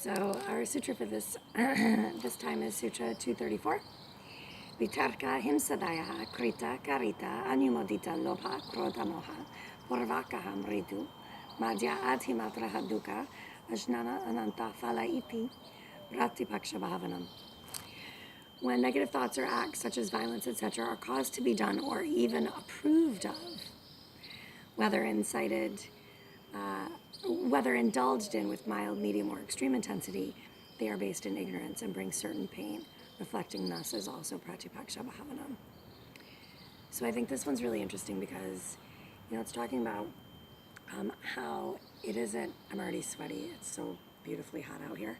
So our sutra for this this time is Sutra 234. Vitarka himsadaya krita karita anumodita lobha krodha moha porvakaha mridu madhya adhimatraha dukkha ajnana ananta phala iti pratipaksha bhavanam. When negative thoughts or acts such as violence, etc., are caused to be done or even approved of, whether indulged in with mild, medium, or extreme intensity, they are based in ignorance and bring certain pain. Reflecting thus is also pratipaksha bhavanam. So I think this one's really interesting because, it's talking about how it isn't, I'm already sweaty, it's so beautifully hot out here.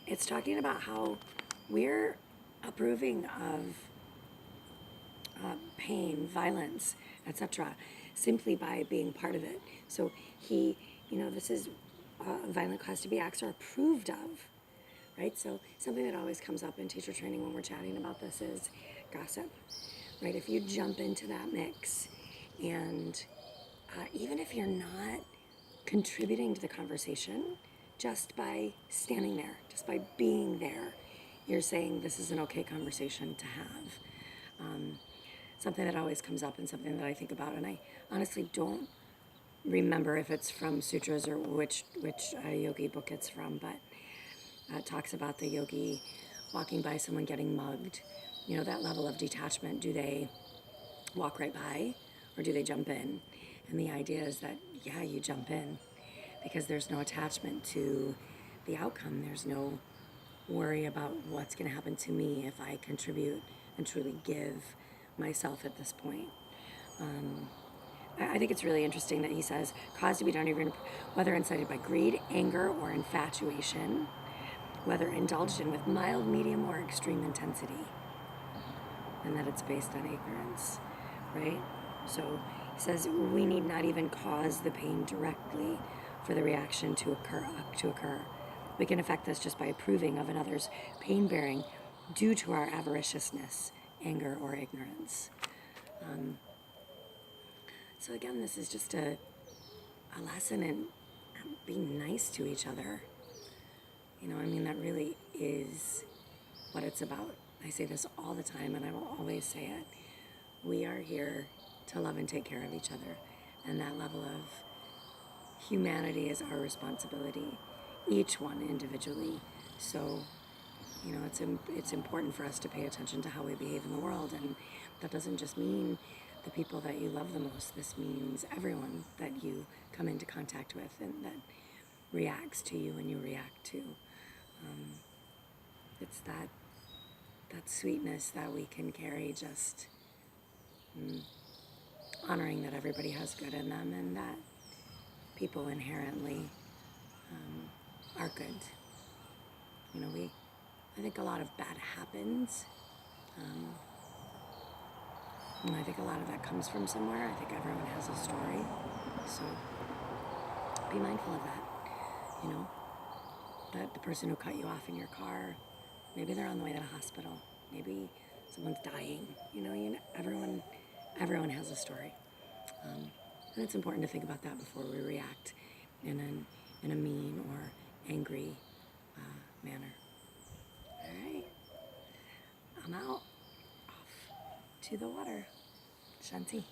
It's talking about how we're approving of pain, violence, etc., simply by being part of it. So this is violent cause to be acts are approved of, right? So something that always comes up in teacher training when we're chatting about this is gossip, right? If you jump into that mix and even if you're not contributing to the conversation, just by standing there, just by being there, you're saying this is an okay conversation to have. Something that always comes up and something that I think about, and I honestly don't remember if it's from sutras or which yogi book it's from, but it talks about the yogi walking by someone getting mugged. That level of detachment, do they walk right by or do they jump in? And the idea is that, yeah, you jump in because there's no attachment to the outcome. There's no worry about what's going to happen to me if I contribute and truly give myself at this point. I think it's really interesting that he says, cause to be done, whether incited by greed, anger, or infatuation, whether indulged in with mild, medium, or extreme intensity, and that it's based on ignorance, right? So he says we need not even cause the pain directly for the reaction to occur. We can affect this just by approving of another's pain bearing due to our avariciousness, anger, or ignorance. So again, this is just a lesson in being nice to each other. That really is what it's about. I say this all the time, and I will always say it. We are here to love and take care of each other, and that level of humanity is our responsibility, each one individually. So, it's important for us to pay attention to how we behave in the world, and that doesn't just mean the people that you love the most. This means everyone that you come into contact with and that reacts to you and you react to. It's that sweetness that we can carry, just honoring that everybody has good in them and that people inherently are good. I think a lot of bad happens. And I think a lot of that comes from somewhere. I think everyone has a story. So be mindful of that. That the person who cut you off in your car, maybe they're on the way to the hospital. Maybe someone's dying. Everyone has a story. And it's important to think about that before we react in a mean or angry manner. All right. I'm out. Off to the water. Shanti.